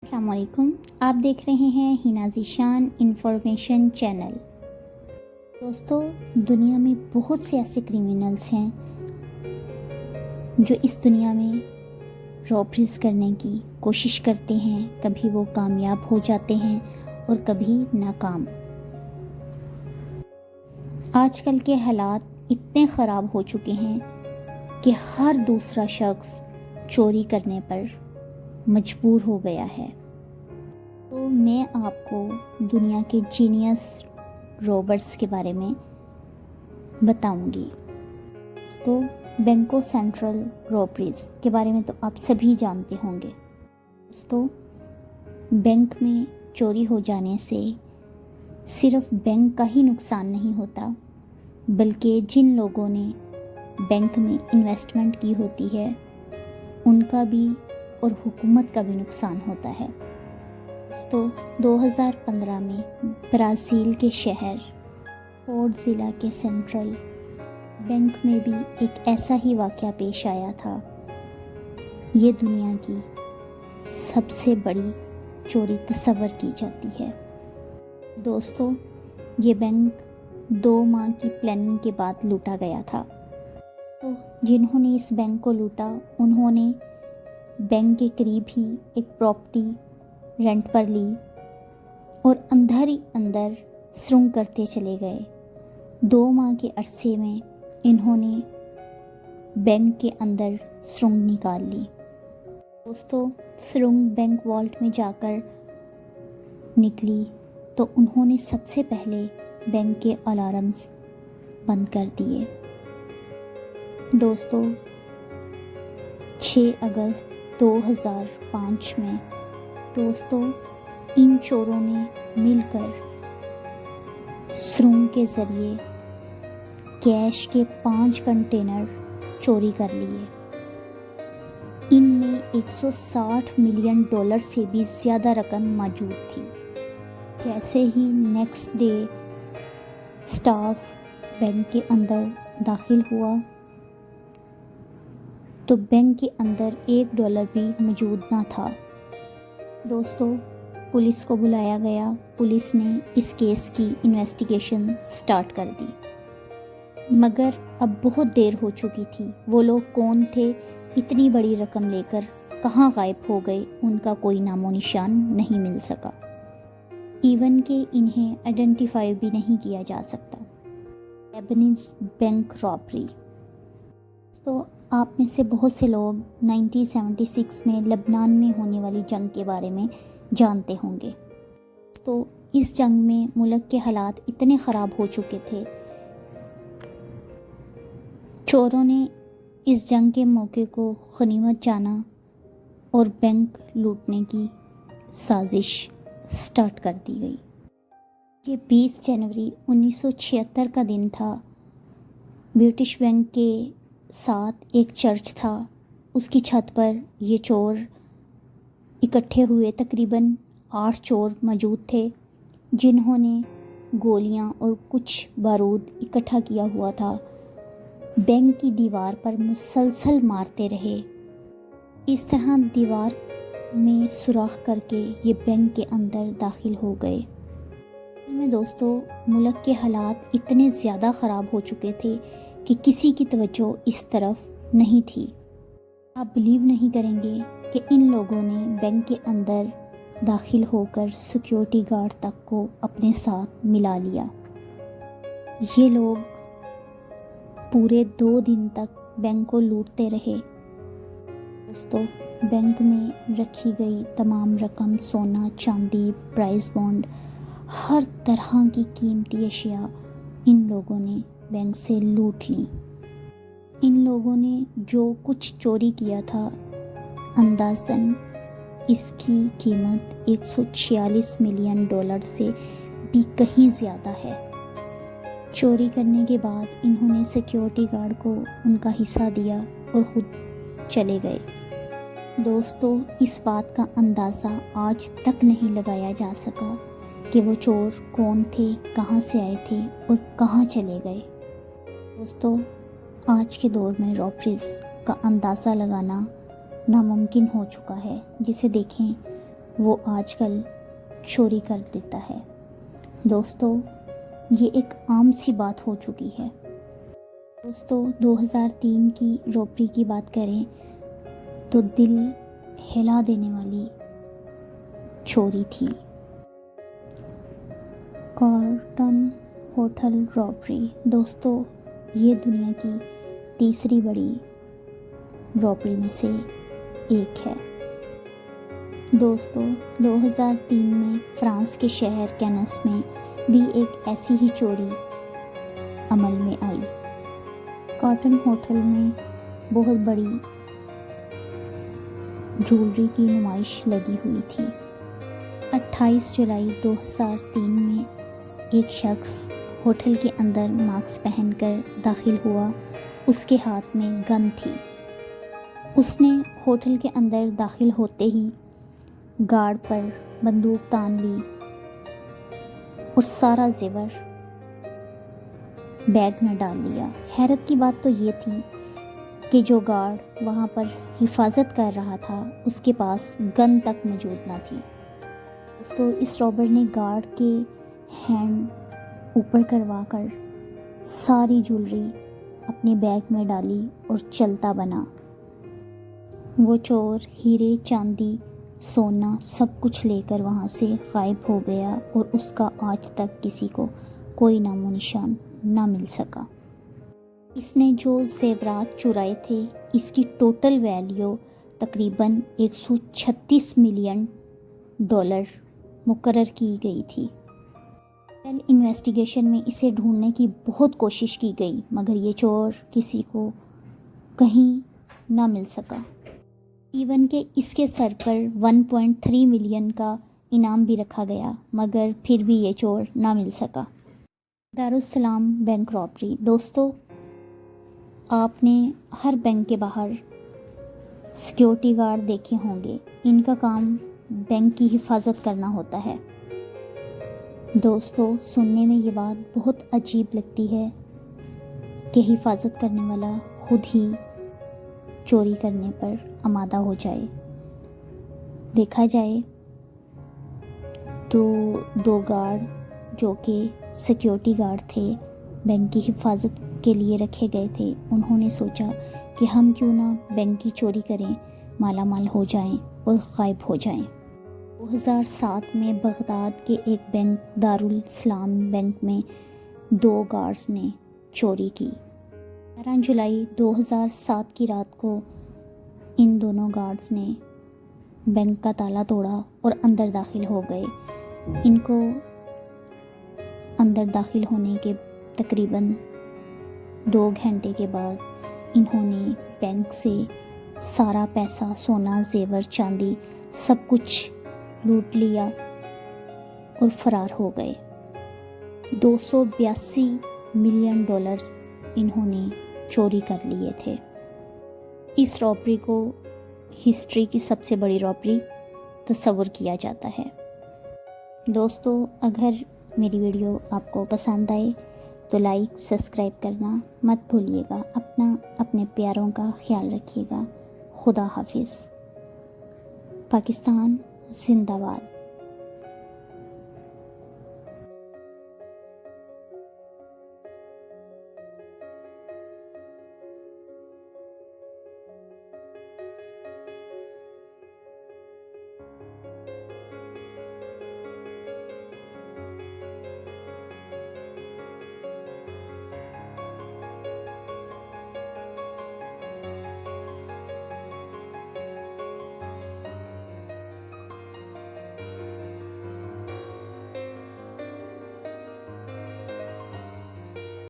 अस्सलाम वालेकुम। आप देख रहे हैं हिना ज़ीशान इंफॉर्मेशन चैनल। दोस्तों, दुनिया में बहुत से ऐसे क्रिमिनल्स हैं जो इस दुनिया में रॉबरीज करने की कोशिश करते हैं। कभी वो कामयाब हो जाते हैं और कभी नाकाम। आजकल के हालात इतने ख़राब हो चुके हैं कि हर दूसरा शख्स चोरी करने पर मजबूर हो गया है। तो मैं आपको दुनिया के जीनियस रॉबर्स के बारे में बताऊंगी। तो बैंको सेंट्रल रॉबरीज के बारे में तो आप सभी जानते होंगे। दोस्तों, बैंक में चोरी हो जाने से सिर्फ बैंक का ही नुकसान नहीं होता, बल्कि जिन लोगों ने बैंक में इन्वेस्टमेंट की होती है उनका भी और हुकूमत का भी नुकसान होता है। दोस्तों, 2015 में ब्राज़ील के शहर पोर्ट ज़िला के सेंट्रल बैंक में भी एक ऐसा ही वाक़या पेश आया था। ये दुनिया की सबसे बड़ी चोरी तस्वर की जाती है। दोस्तों, ये बैंक 2 माह की प्लानिंग के बाद लूटा गया था। तो जिन्होंने इस बैंक को लूटा उन्होंने बैंक के करीब ही एक प्रॉपर्टी रेंट पर ली और अंदर ही अंदर सुरंग करते चले गए। 2 माह के अरसे में इन्होंने बैंक के अंदर सुरंग निकाल ली। दोस्तों, सुरंग बैंक वॉल्ट में जाकर निकली तो उन्होंने सबसे पहले बैंक के अलार्म्स बंद कर दिए। दोस्तों, 6 अगस्त 2005 में इन चोरों ने मिलकर सुरंग के ज़रिए कैश के 5 कंटेनर चोरी कर लिए। इनमें $160 मिलियन से भी ज़्यादा रकम मौजूद थी। जैसे ही नेक्स्ट डे स्टाफ बैंक के अंदर दाखिल हुआ तो बैंक के अंदर $1 भी मौजूद ना था। दोस्तों, पुलिस को बुलाया गया। पुलिस ने इस केस की इन्वेस्टिगेशन स्टार्ट कर दी, मगर अब बहुत देर हो चुकी थी। वो लोग कौन थे, इतनी बड़ी रकम लेकर कहाँ गायब हो गए, उनका कोई नामो निशान नहीं मिल सका। इवन कि इन्हें आइडेंटिफाई भी नहीं किया जा सकता। Lebanese bank robbery. तो आप में से बहुत से लोग 1976 में लबनान में होने वाली जंग के बारे में जानते होंगे। तो इस जंग में मुल्क के हालात इतने ख़राब हो चुके थे, चोरों ने इस जंग के मौके को गनीमत जाना और बैंक लूटने की साजिश स्टार्ट कर दी गई। ये 20 जनवरी 1976 का दिन था। ब्रिटिश बैंक के साथ एक चर्च था, उसकी छत पर ये चोर इकट्ठे हुए। तकरीबन 8 चोर मौजूद थे जिन्होंने गोलियां और कुछ बारूद इकट्ठा किया हुआ था। बैंक की दीवार पर मुसलसल मारते रहे। इस तरह दीवार में सुराख करके ये बैंक के अंदर दाखिल हो गए। में दोस्तों, मुल्क के हालात इतने ज़्यादा ख़राब हो चुके थे कि किसी की तवज्जो इस तरफ नहीं थी। आप बिलीव नहीं करेंगे कि इन लोगों ने बैंक के अंदर दाखिल होकर सिक्योरिटी गार्ड तक को अपने साथ मिला लिया। ये लोग पूरे 2 दिन तक बैंक को लूटते रहे। दोस्तों, बैंक में रखी गई तमाम रकम, सोना, चांदी, प्राइस बॉन्ड, हर तरह की कीमती अशिया इन लोगों ने बैंक से लूट ली। इन लोगों ने जो कुछ चोरी किया था, अंदाज़न इसकी कीमत $146 मिलियन से भी कहीं ज़्यादा है। चोरी करने के बाद इन्होंने सिक्योरिटी गार्ड को उनका हिस्सा दिया और खुद चले गए। दोस्तों, इस बात का अंदाज़ा आज तक नहीं लगाया जा सका कि वो चोर कौन थे, कहाँ से आए थे और कहाँ चले गए। दोस्तों, आज के दौर में रॉबरीज का अंदाज़ा लगाना नामुमकिन हो चुका है। जिसे देखें وہ آج کل چوری کر دیتا ہے۔ دوستو، یہ ایک عام سی بات ہو چکی ہے۔ دوستو، 2003 کی رابری کی بات کریں تو دل ہلا دینے والی چوری تھی۔ کارلٹن ہوٹل رابری، دوستو یہ دنیا کی تیسری بڑی رابری میں سے ایک ہے۔ دوستو، 2003 میں فرانس کے شہر کینس میں بھی ایک ایسی ہی چوری عمل میں آئی۔ کارلٹن ہوٹل میں بہت بڑی جولری کی نمائش لگی ہوئی تھی۔ 28 جولائی 2003 میں ایک شخص ہوٹل کے اندر ماسک پہن کر داخل ہوا۔ اس کے ہاتھ میں گن تھی۔ اس نے ہوٹل کے اندر داخل ہوتے ہی گارڈ پر بندوق تان لی اور سارا زیور بیگ میں ڈال لیا۔ حیرت کی بات تو یہ تھی کہ جو گارڈ وہاں پر حفاظت کر رہا تھا اس کے پاس گن تک موجود نہ تھی۔ دوستو، اس رابر نے گارڈ کے ہینڈ اوپر کروا کر ساری جولری اپنے بیگ میں ڈالی اور چلتا بنا۔ وہ چور ہیرے، چاندی، سونا سب کچھ لے کر وہاں سے غائب ہو گیا اور اس کا آج تک کسی کو کوئی نام و نشان نہ مل سکا۔ اس نے جو زیورات چرائے تھے اس کی ٹوٹل ویلیو تقریباً $136 ملین مقرر کی گئی تھی۔ انویسٹیگیشن میں اسے ڈھونڈنے کی بہت کوشش کی گئی مگر یہ چور کسی کو کہیں نہ مل سکا۔ ایون کہ اس کے سر پر 1.3 ملین کا انعام بھی رکھا گیا مگر پھر بھی یہ چور نہ مل سکا۔ دارالسلام بینک رابری، دوستو آپ نے ہر بینک کے باہر سیکیورٹی گارڈ دیکھے ہوں گے۔ ان کا کام بینک کی حفاظت کرنا ہوتا ہے۔ دوستو، سننے میں یہ بات بہت عجیب لگتی ہے کہ حفاظت کرنے والا خود ہی چوری کرنے پر آمادہ ہو جائے۔ دیکھا جائے تو دو گارڈ جو کہ سیکیورٹی گارڈ تھے، بینک کی حفاظت کے لیے رکھے گئے تھے، انہوں نے سوچا کہ ہم کیوں نہ بینک کی چوری کریں، مالا مال ہو جائیں اور غائب ہو جائیں۔ 2007 میں بغداد کے ایک بینک دارالسلام بینک میں 2 گارڈز نے چوری کی۔ 11 جولائی 2007 کی رات کو ان دونوں گارڈز نے بینک کا تالا توڑا اور اندر داخل ہو گئے۔ ان کو اندر داخل ہونے کے تقریباً 2 گھنٹے کے بعد انہوں نے بینک سے سارا پیسہ، سونا، زیور، چاندی سب کچھ لوٹ لیا اور فرار ہو گئے۔ $282 ملین انہوں نے چوری کر لیے تھے۔ اس رابری کو ہسٹری کی سب سے بڑی رابری تصور کیا جاتا ہے۔ دوستو، اگر میری ویڈیو آپ کو پسند آئے تو لائک، سبسکرائب کرنا مت بھولیے گا۔ اپنے پیاروں کا خیال رکھیے گا۔ خدا حافظ۔ پاکستان زندہ باد۔